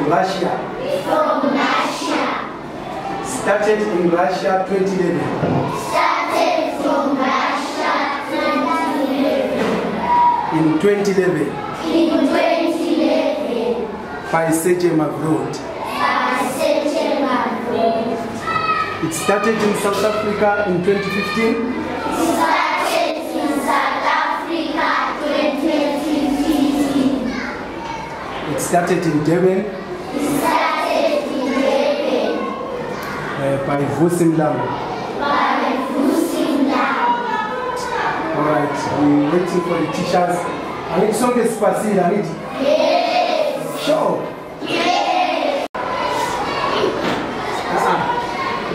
from Russia. From Russia. Started in Russia 2011. Started from Russia 2011. In 2011. In 2011. By Sergei Mavrod. By Sergei Mavrod. It started in South Africa in 2015. Started in South Africa 2015. It started in Durban. It started in Durban. By Vusim Lambo. By Vusim Lambo. Alright, we're waiting for the teachers. I need some spacito, I need. Yes. Sure. Yes.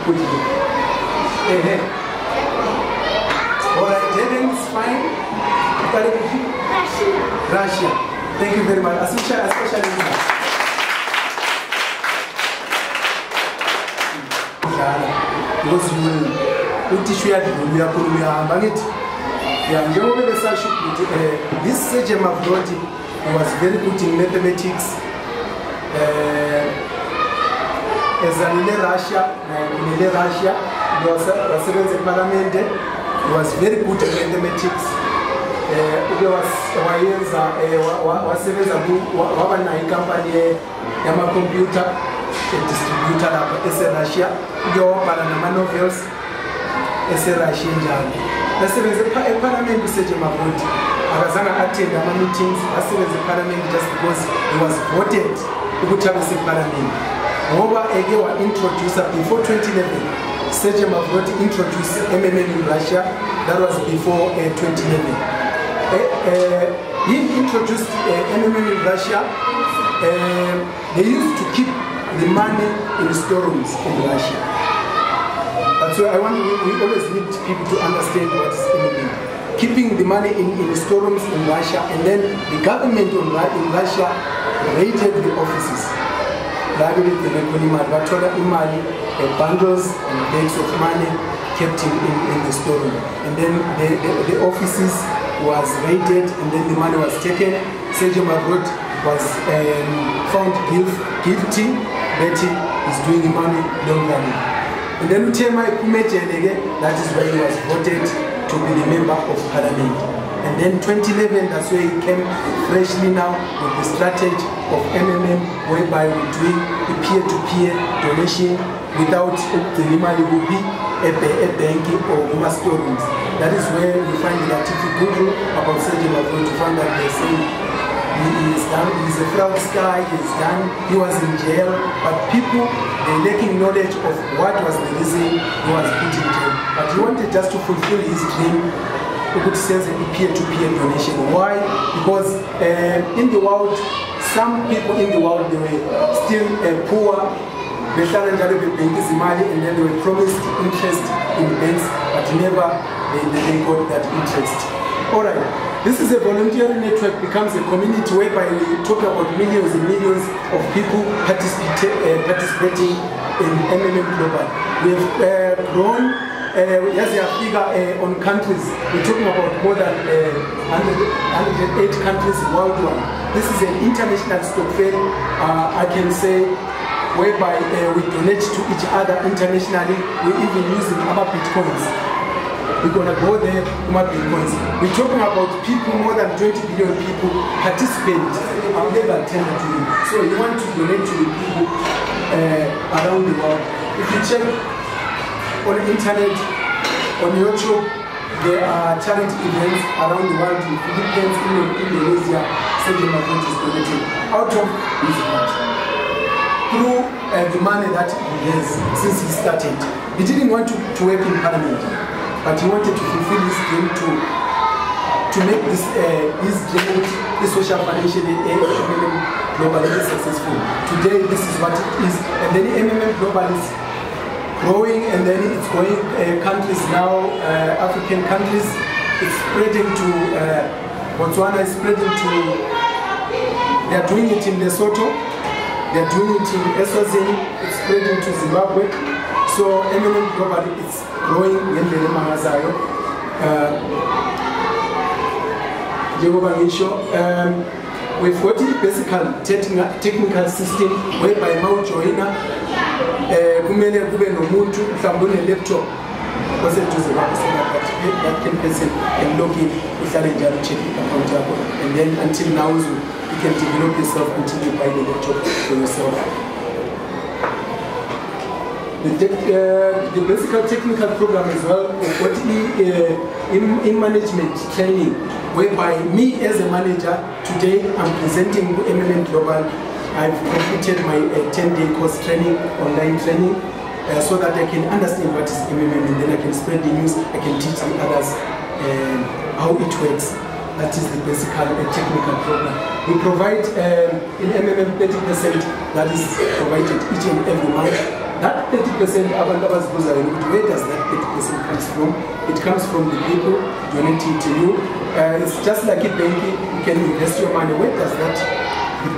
Put it in. Hey. Alright, Durban is fine. Russia. Thank you very much. Especially because you will teach you how to do it. This Sergei Mavrod was very good in mathematics. As in Russia, he was in parliament. He was very good at mathematics. He was company computer distributor Russia. He was novels Russian. Parliament Sergei Mavrod. I was attend meetings. Parliament just because he was voted to parliament. Moreover, again, was introduced before 2011. Sergei Mavrod introduced MMM in Russia. That was before 2011. He introduced MMM in Russia. They used to keep the money in the storerooms in Russia. That's why we always need people to understand what is MMM. Keeping the money in the storerooms in Russia, and then the government in Russia raided the offices. Bundles and bags of money kept in the storeroom. And then the offices was raided, and then the money was taken. Sergei Mavrod was found guilty that he is doing money laundering. And then that is why he was voted to be the member of parliament. And then 2011, that's where he came freshly now with the strategy of MMM, whereby we're doing a peer-to-peer donation without the money will be a bank or storerooms. That is where you find that if you Google about Sergei Mavrod, you find that they're saying he is done, he's a fraudster, he's done, he was in jail, but people, they're lacking knowledge of what was the reason he was put in jail. But he wanted just to fulfill his dream. We could say a peer-to-peer donation. Why? Because in the world, some people in the world, they were still poor. They started paying this money, and then they were promised interest in banks, but never they got that interest. All right. This is a voluntary network, becomes a community whereby we talk about millions and millions of people participating in MMM Global. We have grown. As a figure on countries, we're talking about more than 108 countries worldwide. This is an international stock fair, I can say, whereby we donate to each other internationally. We're even using our bitcoins. We're going to go there with our bitcoins. We're talking about people, more than 20 billion people participate. I've never attended to you. So you want to donate to the people around the world. If you check on the internet, on YouTube, there are charity events around the world in Philippines, in Indonesia. Sergei Mavrod is donating out of his heart through the money that he has since he started. He didn't want to work in parliament, but he wanted to fulfill his dream to make this his dream, the social financial MMM Global is successful. Today, this is what it is, and then the MMM Global is growing, and then it's going countries now, African countries. It's spreading to Botswana, is spreading to, they're doing it in Lesotho, they're doing it in Eswatini, it's spreading to Zimbabwe. So MMM Global is growing in the Mangazayo. we've got a basic technical system whereby now joiner kumele kube nomuntu mhlawumbe une-laptop oseduze kwakho so that can person can log in uhlale njalo check i-account yakho, and then until now you can develop yourself until you buy the laptop for yourself. The basic technical program as well, what in management training, whereby me as a manager today I'm presenting MMM Global. I've completed my 10-day course training, online training, so that I can understand what is MMM, and then I can spread the news. I can teach the others how it works. That is the basic technical program. We provide in MMM 30% that is provided each and every month. That 30%, where does that 30% comes from? It comes from the people donating to you. It's just like a banking, you can invest your money. Where does the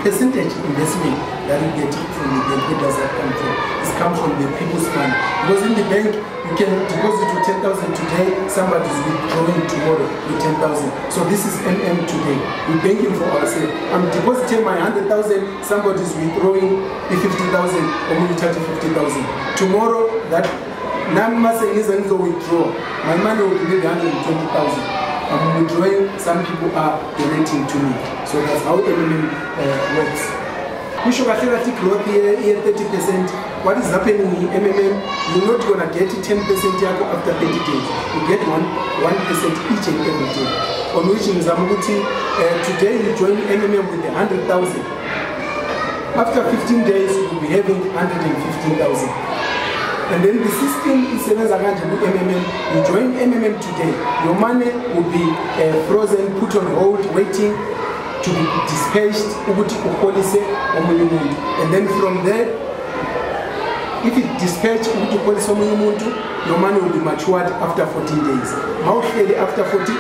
percentage investment that you get from the bank, where does that come from? It comes from the people's money. Because in the bank, you can deposit with 10,000 today, somebody is withdrawing tomorrow with 10,000. So this is MM today. We're banking for ourselves. I'm depositing my 100,000, somebody is withdrawing the 50,000, or maybe 50,000. Tomorrow, that number is going to withdraw. My money will be 120,000. I'm withdrawing, some people are donating to me. So that's how MMM works. Kushokatheratic growth here 30%. What is happening in MMM? You're not gonna get 10% after 30 days. You get 1% each and every day. On which in Zamuguti, today you join MMM with 100,000. After 15 days, you will be having 115,000. And then the system is MMM. You join MMM today. Your money will be frozen, put on hold, waiting to be dispatched. And then from there, if it dispatched, your money will be matured after 14 days. After 14,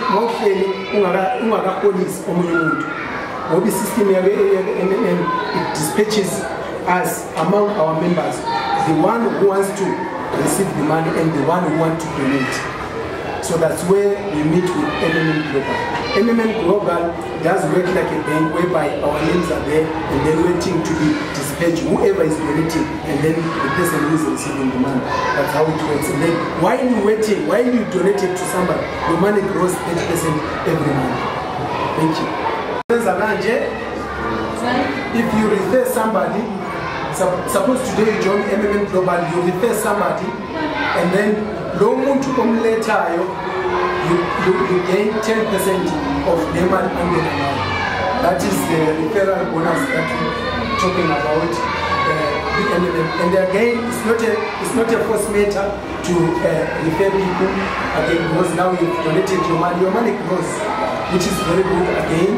the system it dispatches us among our members, the one who wants to receive the money and the one who wants to donate. So that's where we meet with MMM Global. MMM Global does work like a bank whereby our names are there and then waiting to be dispatched, whoever is donating, and then the person who is receiving the money. That's how it works. And then while you're waiting, while you donate it to somebody, your money grows 30% every month. Thank you. If you refer somebody, suppose today you join MMM Global, you refer somebody, and then later you gain 10% of their money under the money. That is the referral bonus that we're talking about. The MMM. And again, it's not a force matter to refer people again, because now you've donated your money grows, which is very good again.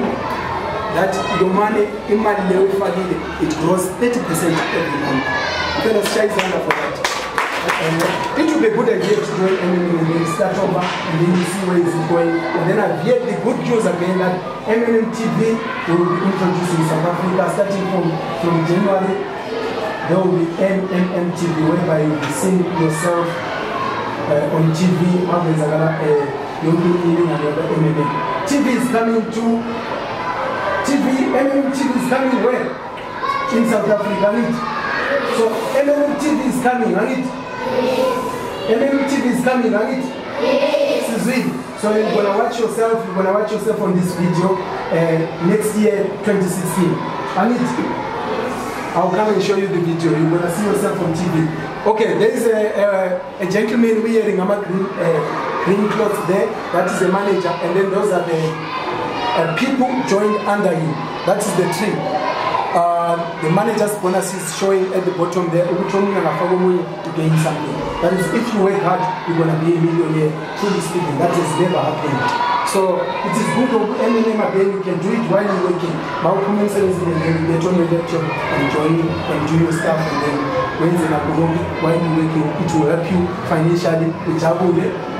That your money, in my level, it grows 30% every month. You can try under for that. It would be a good idea to join MMM and then start over and then you see where it's going. And then I've heard the good news again that MMM TV will be introduced in South Africa starting from January. There will be MMM TV whereby you'll be seeing yourself on TV. You'll be eating another MMM. TV is coming to MMM TV is coming where? In South Africa. So MMM TV is coming, right? MMM TV is coming, right? Yes. So you're gonna watch yourself on this video next year, 2016. I'll come and show you the video. You're gonna see yourself on TV. Okay, there is a gentleman wearing a green clothes there. That is the manager, and then those are the people joined under you. That is the tree. The manager's bonus is showing at the bottom there. To gain something. That is, if you work hard, you're going to be a millionaire. Truly speaking, that has never happened. So it is good of MMM again. You can do it while you're working. Now, you get on your laptop and join and do your stuff, and then when you're while you're working, it will help you financially.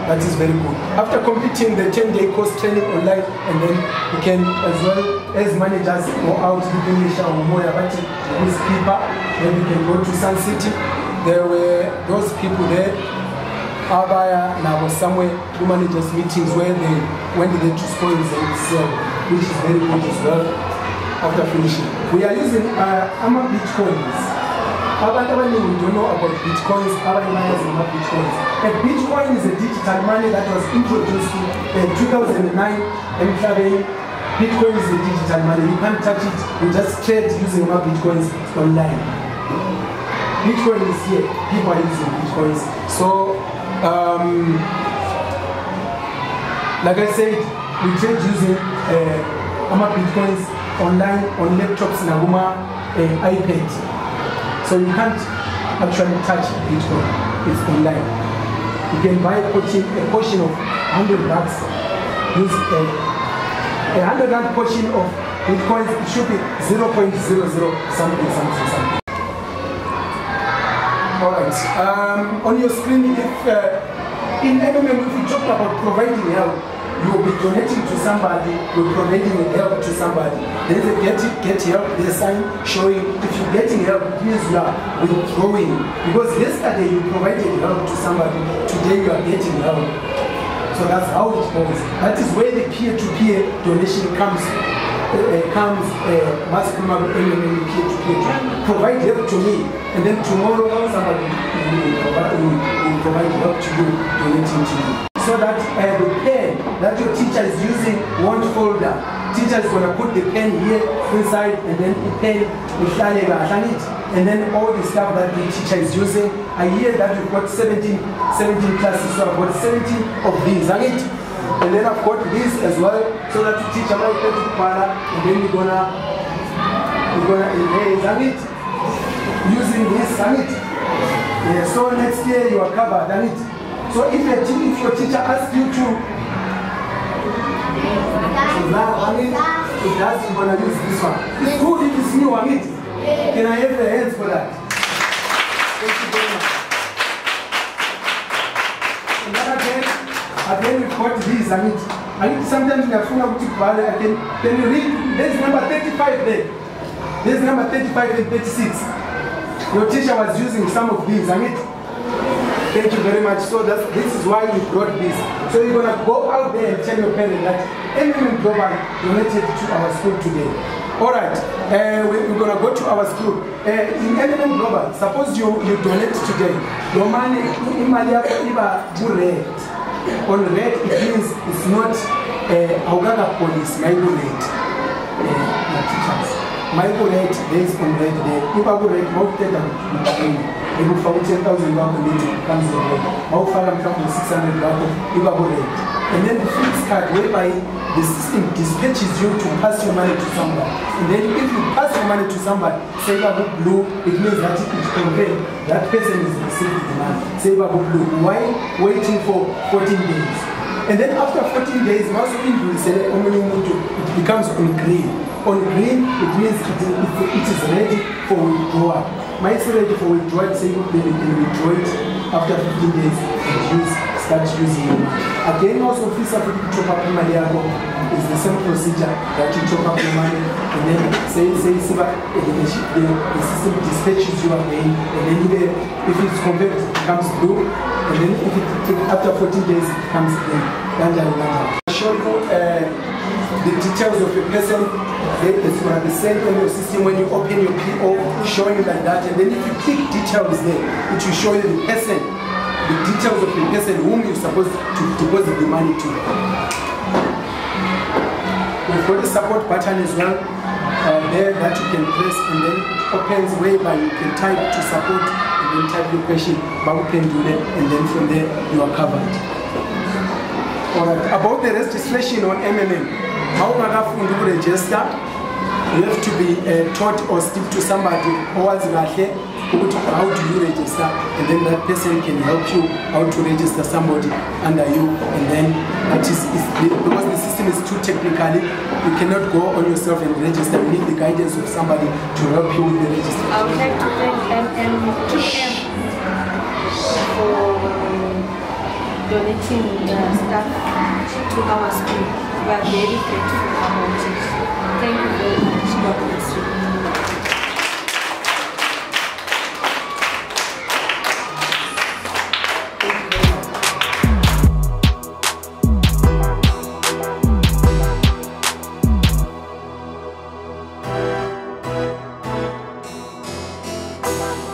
That is very good. After completing the 10-day course training online, and then you can, as well as managers, go out to Indonesia or more about it with people. Then you can go to Sun City. There were those people there. Abaya, and I was somewhere, do managers meetings where they went there to spoil themselves, which is very good as well. after finishing. We are using AMA Bitcoins. We don't know about Bitcoins. Bitcoins. A Bitcoin is a digital money that was introduced in 2009. And Bitcoin is a digital money. You can't touch it. You just trade using AMA Bitcoins online. Bitcoin is here. People are using Bitcoins. So, like I said, we trade using AMA Bitcoins online on laptops and iPad. So you can't actually touch Bitcoin. It's online. You can buy a portion of $100. Use a $100 portion of Bitcoin. It should be 0.00 something. All right. On your screen, if in MMM, if you talk about providing help, you will be donating to somebody, you're providing help to somebody. There's a get help, there's a sign showing if you're getting help, it means you are withdrawing. Because yesterday you provided help to somebody, today you are getting help. So that's how it goes. That is where the peer-to-peer donation comes. Mass peer-to-peer. Provide help to me, and then tomorrow somebody will provide help to you, donating to you. So that the pen that your teacher is using won't fall down. Teacher is going to put the pen here inside, and then the pen and then all the stuff that the teacher is using. I hear that we've got 17 classes, so I've got 17 of these, and then I've got this as well, so that the teacher might take to para, and then we're gonna erase using this, yeah. So next year you are covered, So if your teacher asks you to, it does, you're going to use this one. It's good if it's new, Can I have the hands for that? Thank you very much. And then again we've got these, sometimes in a phone, can you read? There's number 35 there. There's number 35 and 36. Your teacher was using some of these, Thank you very much. So this is why we brought this. So you're going to go out there and tell your parent that MMM Global donated to our school today. All right, we're going to go to our school. In MMM Global, suppose you donate today. Your money, red. On red, it means it's not Augaga police, my red. My red, there is on red there. If I go red, if you found 10,000 comes in red. How far I'm from 600 red. And then the fixed card whereby the system dispatches you to pass your money to somebody. And then if you pass your money to somebody, Saver Blue, it means that it is conveyed that person is receiving the money. Saver Blue. Why waiting for 14 days? And then after 14 days, most people will say it becomes on green. On green, it means it is ready for withdrawal. My is ready for withdrawal, say you can withdraw it after 15 days and start using it. Again, also, if you top up your money, it's the same procedure that you top up your money and then say the system dispatches you again, and then if it's converted, it becomes blue, and then if it after 14 days, it becomes green. I'll show you the details of your person. It's going to be sent on your system when you open your PO, showing you like that. And then if you click details there, it will show you the person, the details of the person whom you're supposed to deposit the money to. We've got a support button as well there that you can press, and then it opens whereby you can type to support and then type your question, but we can do that, and then from there you are covered. Alright, about the registration on MMM, how to register? You have to be taught or speak to somebody who has how do you register, and then that person can help you how to register somebody under you, and then that is because the system is too technically, you cannot go on yourself and register. You need the guidance of somebody to help you with the registration. I would like to thank MM2M for donating stuff to our school. We are very grateful about it. Thank you very much. God bless you. Bye.